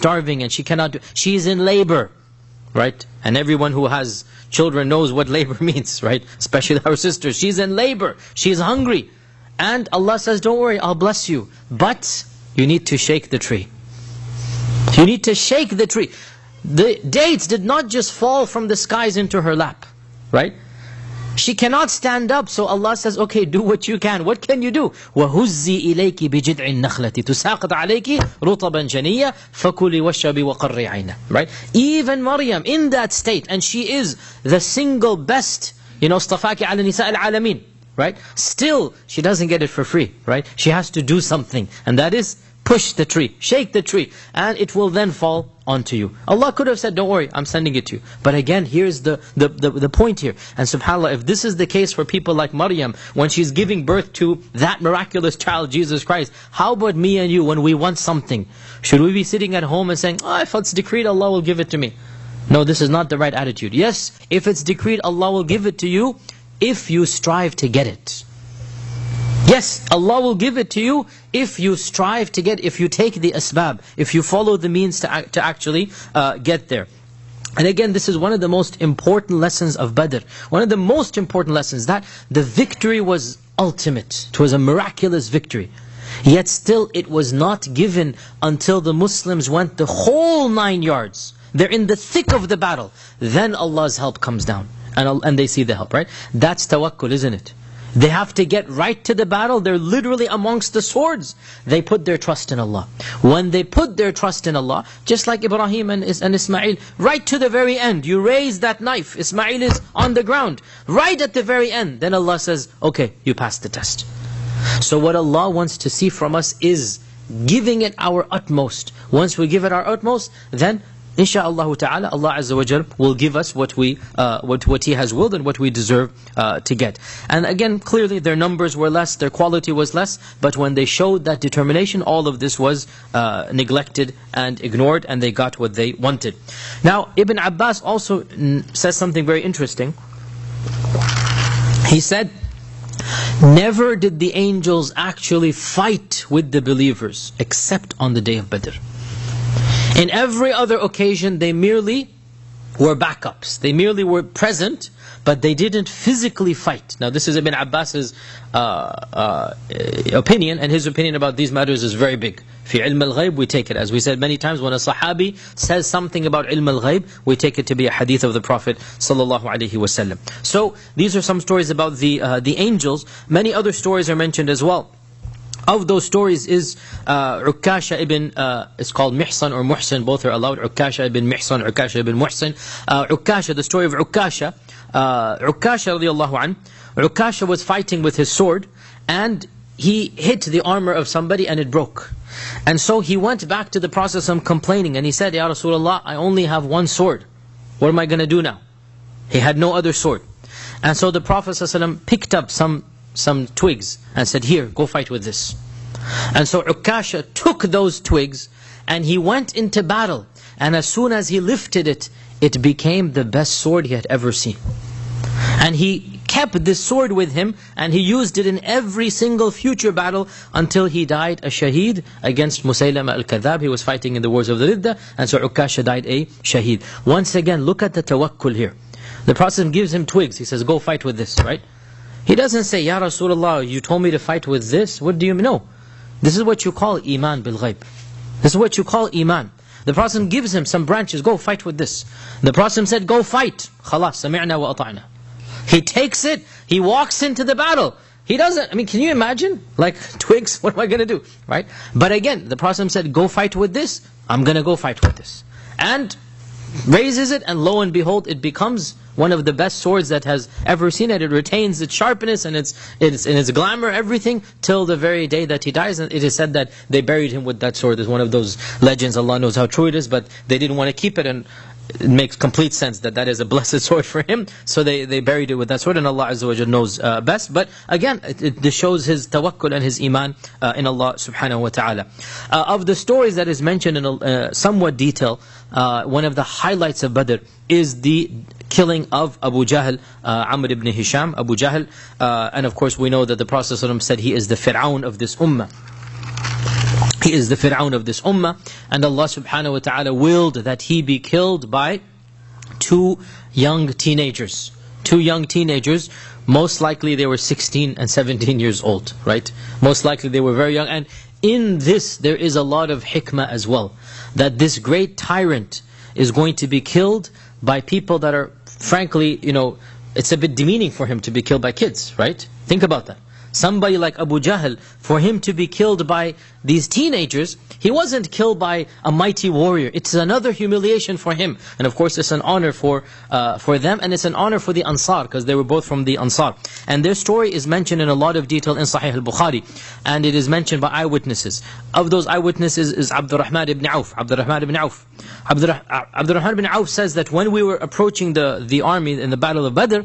starving and she cannot do, she's in labor, right? And everyone who has children knows what labor means, right? Especially our sisters. She's in labor, she's hungry. And Allah says, don't worry, I'll bless you. But you need to shake the tree. You need to shake the tree. The dates did not just fall from the skies into her lap, right? She cannot stand up, so Allah says, okay, do what you can. What can you do? وَهُزِّي إِلَيْكِ بِجِدْعِ النَّخْلَةِ تُسَاقِطْ عَلَيْكِ رُطَبًا جَنِيًّا فَكُلِي وَاشْرَبِي وَقَرِّي عَيْنًا. Right? Even Maryam, in that state, and she is the single best, اصطفاكِ عَلَى نِسَاءِ الْعَالَمِينَ. Right? Still, she doesn't get it for free. Right? She has to do something, and that is push the tree, shake the tree, and it will then fall onto you. Allah could have said, don't worry, I'm sending it to you. But again, here's the point here. And subhanAllah, if this is the case for people like Maryam, when she's giving birth to that miraculous child, Jesus Christ, how about me and you when we want something? Should we be sitting at home and saying, if it's decreed, Allah will give it to me? No, this is not the right attitude. Yes, if it's decreed, Allah will give it to you if you strive to get it. Yes, Allah will give it to you if you strive to get, if you take the asbab, if you follow the means to actually get there. And again, this is one of the most important lessons of Badr. One of the most important lessons, that the victory was ultimate. It was a miraculous victory. Yet still it was not given until the Muslims went the whole 9 yards. They're in the thick of the battle. Then Allah's help comes down. And they see the help, right? That's tawakkul, isn't it? They have to get right to the battle. They're literally amongst the swords. They put their trust in Allah. When they put their trust in Allah, just like Ibrahim and Ismail, right to the very end, you raise that knife, Ismail is on the ground, right at the very end, then Allah says, okay, you passed the test. So what Allah wants to see from us is giving it our utmost. Once we give it our utmost, then insha'Allah ta'ala, Allah Azza wa Jal will give us what He has willed and what we deserve to get. And again, clearly their numbers were less, their quality was less, but when they showed that determination, all of this was neglected and ignored, and they got what they wanted. Now, Ibn Abbas also says something very interesting. He said, never did the angels actually fight with the believers, except on the day of Badr. In every other occasion, they merely were backups. They merely were present, but they didn't physically fight. Now this is Ibn Abbas's opinion, and his opinion about these matters is very big. Fi ilm al-ghayb, we take it, as we said many times, when a sahabi says something about ilm al-ghayb, we take it to be a hadith of the Prophet sallallahu alaihi wasallam. So these are some stories about the angels. Many other stories are mentioned as well. Of those stories is Ukasha ibn, it's called Mihsan or Muhsin, both are allowed. Ukasha ibn Mihsan, Ukasha ibn Muhsin. Ukasha, the story of Ukasha. Ukasha radiallahu an. Ukasha was fighting with his sword, and he hit the armor of somebody and it broke. And so he went back to the Prophet complaining, and he said, Ya Rasulullah, I only have one sword. What am I going to do now? He had no other sword. And so the Prophet picked up some twigs and said, here, go fight with this. And so Ukasha took those twigs and he went into battle. And as soon as he lifted it, it became the best sword he had ever seen. And he kept this sword with him, and he used it in every single future battle until he died a shaheed against Musaylama al-Kadhab. He was fighting in the wars of the Ridda, and so Ukasha died a shaheed. Once again, look at the tawakkul here. The Prophet gives him twigs. He says, go fight with this, right? He doesn't say, Ya Rasulullah, you told me to fight with this. What do you mean? No. This is what you call iman bil ghayb. This is what you call iman. The Prophet gives him some branches. Go fight with this. The Prophet said, go fight. Khalas, sami'na wa ata'na. He takes it. He walks into the battle. He doesn't, can you imagine? Like, twigs, what am I going to do? Right? But again, the Prophet said, go fight with this. I'm going to go fight with this. And raises it, and lo and behold, it becomes one of the best swords that has ever seen it. It retains its sharpness and its glamour, everything, till the very day that he dies. And it is said that they buried him with that sword. It's one of those legends, Allah knows how true it is, but they didn't want to keep it, and it makes complete sense that that is a blessed sword for him. So they buried it with that sword, and Allah Azza wa Jalla knows best. But again, it shows his tawakkul and his iman in Allah subhanahu wa ta'ala. Of the stories that is mentioned in somewhat detail, one of the highlights of Badr is the killing of Abu Jahl, Amr ibn Hisham, Abu Jahl. And of course we know that the Prophet ﷺ said he is the Fir'aun of this ummah. He is the Fir'aun of this ummah, and Allah subhanahu wa ta'ala willed that he be killed by two young teenagers. Two young teenagers, most likely they were 16 and 17 years old, right? Most likely they were very young. And in this there is a lot of hikmah as well, that this great tyrant is going to be killed by people that are, frankly, it's a bit demeaning for him to be killed by kids, right? Think about that. Somebody like Abu Jahl, for him to be killed by these teenagers, he wasn't killed by a mighty warrior. It's another humiliation for him. And of course it's an honor for them, and it's an honor for the Ansar, because they were both from the Ansar. And their story is mentioned in a lot of detail in Sahih al-Bukhari, and it is mentioned by eyewitnesses. Of those eyewitnesses is Abdurrahman ibn Auf. Abdurrahman ibn Auf says that when we were approaching the army in the Battle of Badr,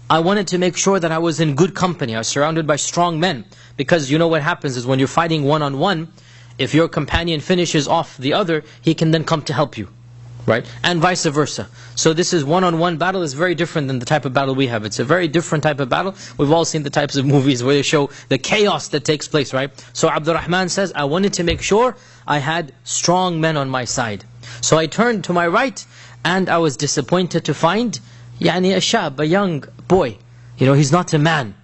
I wanted to make sure that I was in good company. I was surrounded by strong men. Because you know what happens is when you're fighting one-on-one, if your companion finishes off the other, he can then come to help you. Right? And vice versa. So this is one-on-one battle is very different than the type of battle we have. It's a very different type of battle. We've all seen the types of movies where they show the chaos that takes place, right? So Abdurrahman says, I wanted to make sure I had strong men on my side. So I turned to my right, and I was disappointed to find a young boy. He's not a man.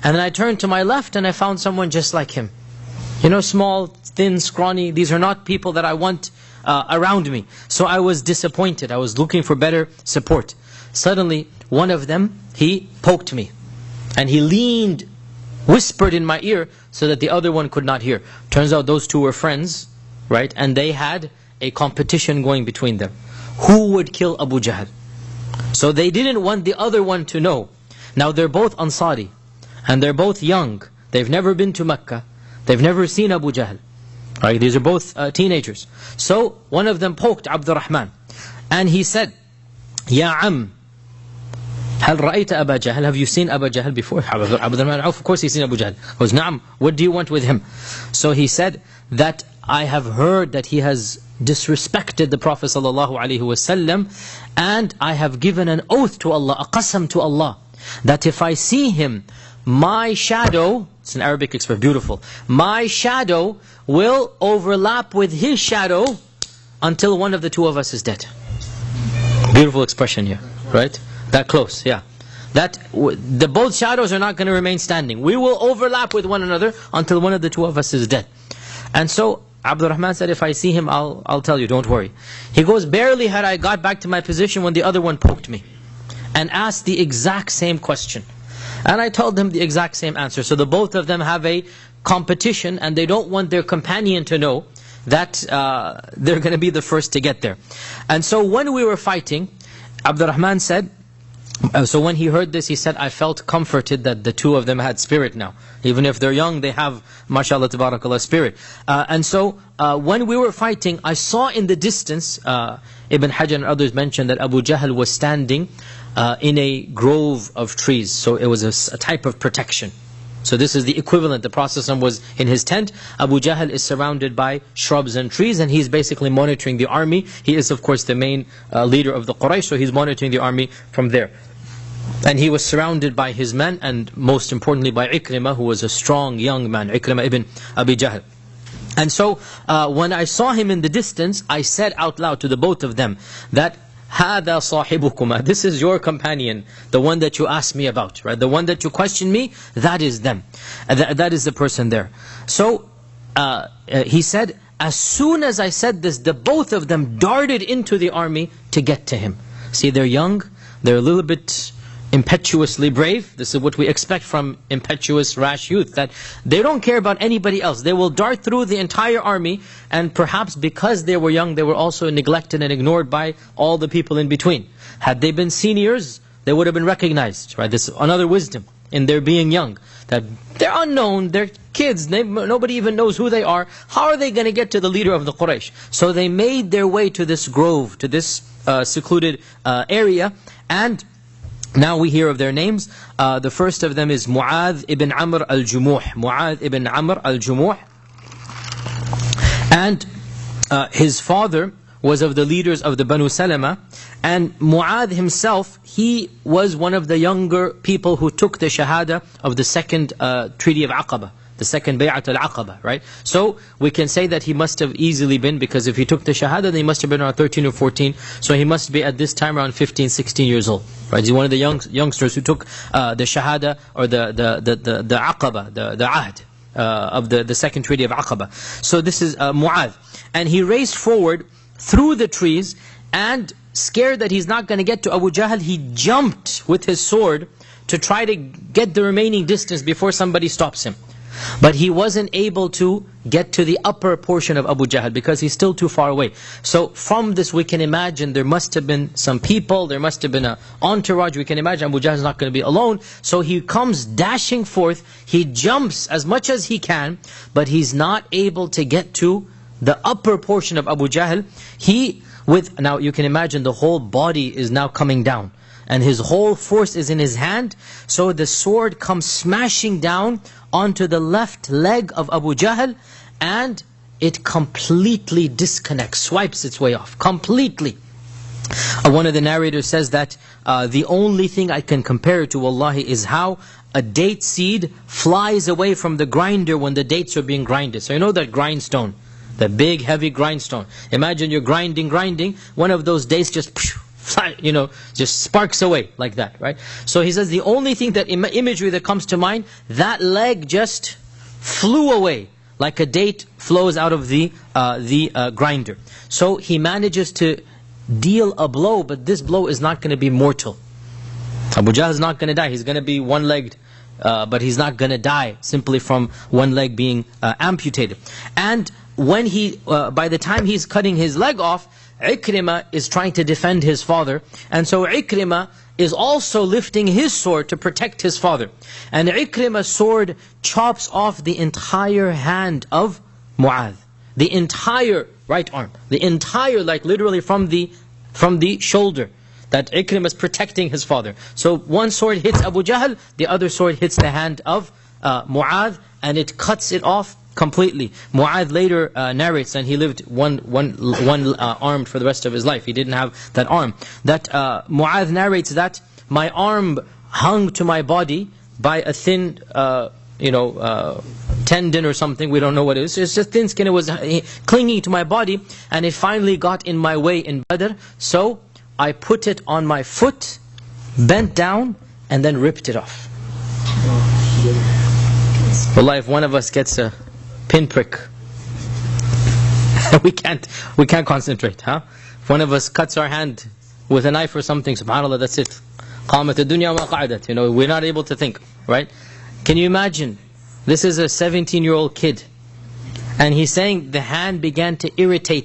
And then I turned to my left and I found someone just like him. Small, thin, scrawny. These are not people that I want around me. So I was disappointed. I was looking for better support. Suddenly, one of them, he poked me. And he leaned, whispered in my ear so that the other one could not hear. Turns out those two were friends, right? And they had a competition going between them. Who would kill Abu Jahl? So they didn't want the other one to know. Now they're both Ansari, and they're both young. They've never been to Mecca. They've never seen Abu Jahl. Right? These are both teenagers. So one of them poked Abdurrahman, and he said, Ya Am, هل رأيت أبا جهل? Have you seen Abu Jahl before? Abdurrahman, of course he's seen Abu Jahl. He goes, Naam, what do you want with him? So he said that I have heard that he has disrespected the Prophet ﷺ, and I have given an oath to Allah, a qasam to Allah, that if I see him, my shadow, it's an Arabic expression, beautiful, my shadow will overlap with his shadow until one of the two of us is dead. Beautiful expression here, right? That close, yeah. That the both shadows are not going to remain standing. We will overlap with one another until one of the two of us is dead. And so Abdurrahman said, if I see him, I'll tell you, don't worry. He goes, barely had I got back to my position when the other one poked me and asked the exact same question. And I told them the exact same answer. So the both of them have a competition, and they don't want their companion to know that they're going to be the first to get there. And so when we were fighting, Abdurrahman said, so when he heard this, he said, I felt comforted that the two of them had spirit now. Even if they're young, they have, mashallah, tabarakallah, spirit. And so when we were fighting, I saw in the distance, Ibn Hajar and others mentioned that Abu Jahl was standing in a grove of trees. So it was a type of protection. So this is the equivalent. The Prophet was in his tent. Abu Jahl is surrounded by shrubs and trees, and he's basically monitoring the army. He is, of course, the main leader of the Quraysh, so he's monitoring the army from there. And he was surrounded by his men, and most importantly by Ikrimah, who was a strong young man, Ikrimah ibn Abi Jahl. And so when I saw him in the distance, I said out loud to the both of them that هَذَا صَاحِبُكُمَا, this is your companion, the one that you asked me about, right? The one that you questioned me, that is them. That is the person there. So he said, as soon as I said this, the both of them darted into the army to get to him. See, they're young, they're a little bit impetuously brave. This is what we expect from impetuous, rash youth, that they don't care about anybody else. They will dart through the entire army, and perhaps because they were young, they were also neglected and ignored by all the people in between. Had they been seniors, they would have been recognized, right? This is another wisdom in their being young, that they're unknown, they're kids, nobody even knows who they are. How are they going to get to the leader of the Quraysh? So they made their way to this grove, to this secluded area, and now we hear of their names. The first of them is Mu'adh ibn Amr al-Jumuh. Mu'adh ibn Amr al-Jumuh. And his father was of the leaders of the Banu Salama. And Mu'adh himself, he was one of the younger people who took the Shahada of the second Treaty of Aqaba. the second Bay'at al-Aqaba, right? So we can say that he must have easily been, because if he took the Shahada, then he must have been around 13 or 14. So he must be at this time around 15, 16 years old, right? He's one of the youngsters who took the Shahada, or the Aqaba, the Ahd of the second treaty of Aqaba. So this is Mu'adh. And he raced forward through the trees, and scared that he's not going to get to Abu Jahl, he jumped with his sword to try to get the remaining distance before somebody stops him. But he wasn't able to get to the upper portion of Abu Jahl because he's still too far away. So from this we can imagine there must have been some people, there must have been an entourage. We can imagine Abu Jahl is not going to be alone. So he comes dashing forth, he jumps as much as he can, but he's not able to get to the upper portion of Abu Jahl. Now you can imagine the whole body is now coming down, and his whole force is in his hand. So the sword comes smashing down onto the left leg of Abu Jahl, and it completely disconnects, swipes its way off, completely. One of the narrators says that the only thing I can compare it to, wallahi, is how a date seed flies away from the grinder when the dates are being grinded. So you know that grindstone, the big heavy grindstone. Imagine you're grinding, one of those dates just fly, just sparks away like that, right? So he says the only thing, that imagery that comes to mind, that leg just flew away like a date flows out of the grinder. So he manages to deal a blow, but this blow is not going to be mortal. Abu Jahl is not going to die. He's going to be one-legged, but he's not going to die simply from one leg being amputated. And when by the time he's cutting his leg off, Ikrimah is trying to defend his father, and so Ikrimah is also lifting his sword to protect his father. And Ikrimah's sword chops off the entire hand of Mu'adh, the entire right arm, the entire, like literally from the shoulder, that Ikrimah is protecting his father. So one sword hits Abu Jahl, the other sword hits the hand of Mu'adh, and it cuts it off completely. Mu'adh later narrates, and he lived one armed for the rest of his life. He didn't have that arm. That Mu'adh narrates that my arm hung to my body by a thin, tendon or something. We don't know what it is. It's just thin skin. It was clinging to my body, and it finally got in my way in Badr. So I put it on my foot, bent down, and then ripped it off. Wallahi, if one of us gets a pinprick, we can't concentrate, huh? If one of us cuts our hand with a knife or something, subhanAllah, that's it. قامت الدنيا وقعدت. We're not able to think, right? Can you imagine? This is a 17-year-old kid, and he's saying the hand began to irritate